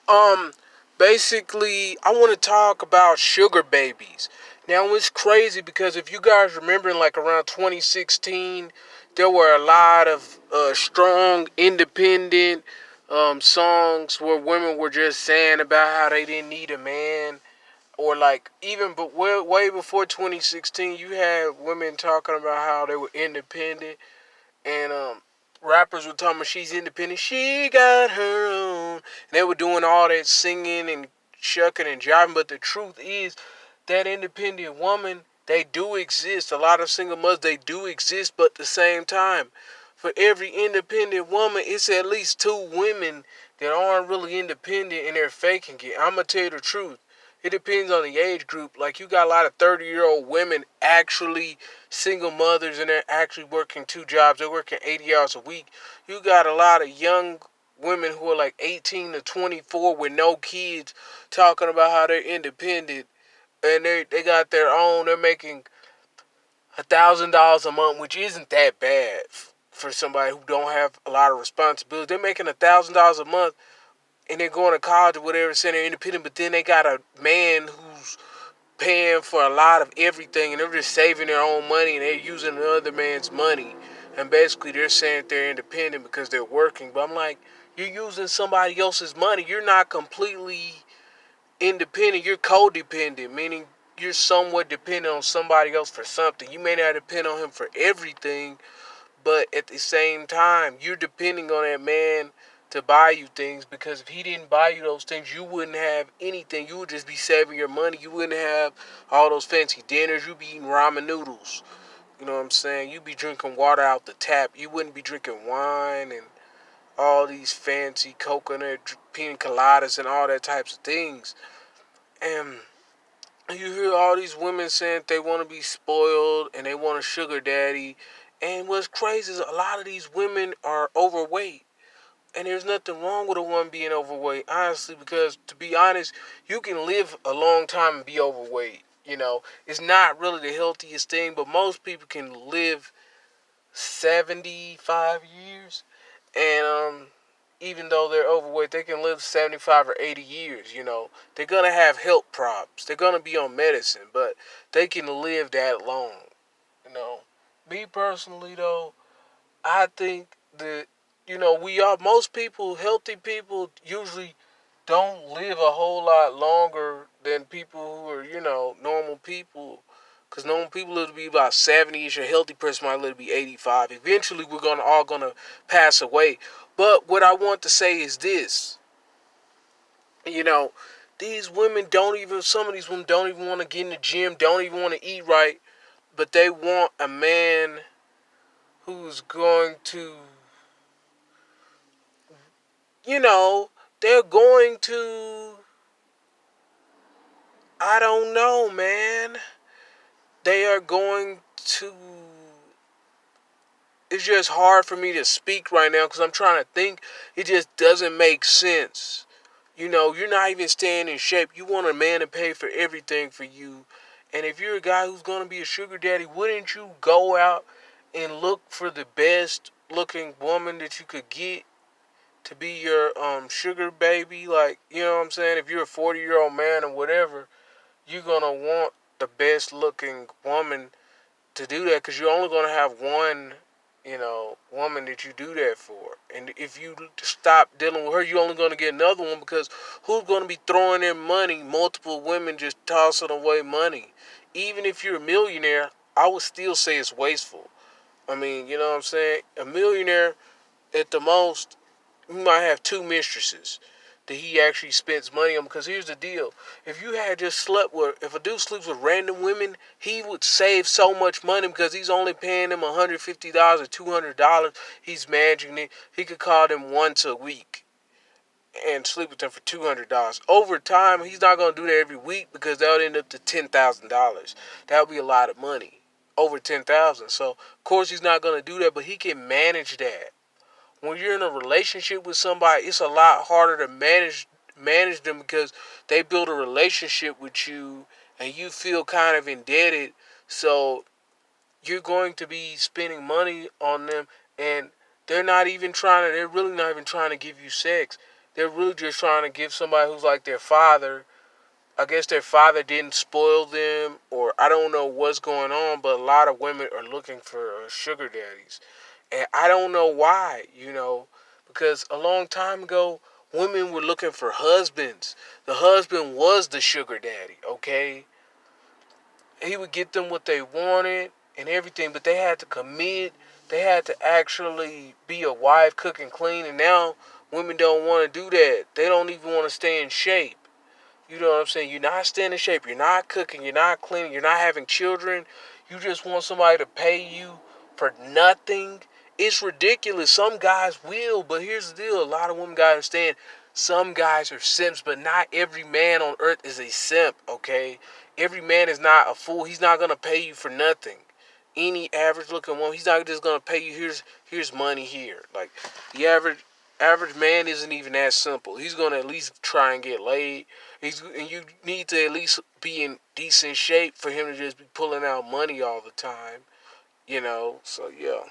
Um, Basically, I want to talk about sugar babies. Now, it's crazy because if you guys remember, in like around 2016, there were a lot of strong, independent songs where women were just saying about how they didn't need a man, or like even but way before 2016, you had women talking about how they were independent, and rappers were talking about she's independent, she got her own. And they were doing all that singing and shucking and jiving, but the truth is that independent woman, they do exist. A lot of single mothers, they do exist, but at the same time, for every independent woman, it's at least two women that aren't really independent and they're faking it. I'm gonna tell you the truth. It depends on the age group. Like, you got a lot of 30-year-old women actually single mothers, and they're actually working two jobs. They're working 80 hours a week. You got a lot of young women who are like 18 to 24 with no kids talking about how they're independent, and they got their own. They're making $1,000 a month, which isn't that bad for somebody who don't have a lot of responsibility. They're making $1,000 a month, and they're going to college or whatever, saying they're independent. But then they got a man who's paying for a lot of everything, and they're just saving their own money, and they're using another man's money. And basically, they're saying they're independent because they're working. But I'm like, you're using somebody else's money. You're not completely independent, you're codependent, meaning you're somewhat dependent on somebody else for something. You may not depend on him for everything, but at the same time, you're depending on that man to buy you things, because if he didn't buy you those things, you wouldn't have anything. You would just be saving your money. You wouldn't have all those fancy dinners. You'd be eating ramen noodles. You know what I'm saying? You'd be drinking water out the tap. You wouldn't be drinking wine and all these fancy coconut pina coladas and all that types of things. And you hear all these women saying they want to be spoiled and they want a sugar daddy. And what's crazy is a lot of these women are overweight. And there's nothing wrong with a woman being overweight, honestly, because to be honest, you can live a long time and be overweight. It's not really the healthiest thing, but most people can live 75 years. And even though they're overweight, they can live 75 or 80 years. They're going to have health problems. They're going to be on medicine, but they can live that long. You know, Me personally, though, I think that, most people, healthy people, usually don't live a whole lot longer than people who are, normal people. Because normal people live to be about 70-ish. A healthy person might live to be 85. Eventually, we're all gonna pass away. But what I want to say is this. You know, these women don't even, some of these women don't even want to get in the gym, don't even want to eat right. But they want a man who's going to, you know, they're going to, I don't know, man. They are going to, it's just hard for me to speak right now because I'm trying to think. It just doesn't make sense. You're not even staying in shape. You want a man to pay for everything for you. And if you're a guy who's going to be a sugar daddy, wouldn't you go out and look for the best looking woman that you could get to be your sugar baby? Like, you know what I'm saying? If you're a 40-year-old man or whatever, you're going to want the best looking woman to do that, because you're only going to have one, woman that you do that for. And if you stop dealing with her, you're only going to get another one, because who's going to be throwing their money? Multiple women just tossing away money. Even if you're a millionaire, I would still say it's wasteful. I mean, you know what I'm saying? A millionaire, at the most, he might have two mistresses that he actually spends money on. Because here's the deal: if you had just slept with, if a dude sleeps with random women, he would save so much money, because he's only paying them $150 or $200. He's managing it. He could call them once a week and sleep with them for $200. Over time, he's not going to do that every week, because that would end up to $10,000. That would be a lot of money. Over 10,000. So of course he's not going to do that, but he can manage that. When you're in a relationship with somebody, it's a lot harder to manage them, because they build a relationship with you and you feel kind of indebted. So you're going to be spending money on them, and they're really not even trying to give you sex. They're really just trying to give somebody who's like their father. I guess their father didn't spoil them, or I don't know what's going on, but a lot of women are looking for sugar daddies. And I don't know why, because a long time ago, women were looking for husbands. The husband was the sugar daddy, okay? He would get them what they wanted and everything, but they had to commit. They had to actually be a wife, cook and clean, and now women don't want to do that. They don't even want to stay in shape. You know what I'm saying? You're not staying in shape. You're not cooking. You're not cleaning. You're not having children. You just want somebody to pay you for nothing. It's ridiculous. Some guys will, but here's the deal. A lot of women got to understand some guys are simps, but not every man on earth is a simp, okay? Every man is not a fool. He's not going to pay you for nothing. Any average looking woman, he's not just going to pay you, here's money here. Like, the average man isn't even that simple. He's going to at least try and get laid. And you need to at least be in decent shape for him to just be pulling out money all the time, So, yeah.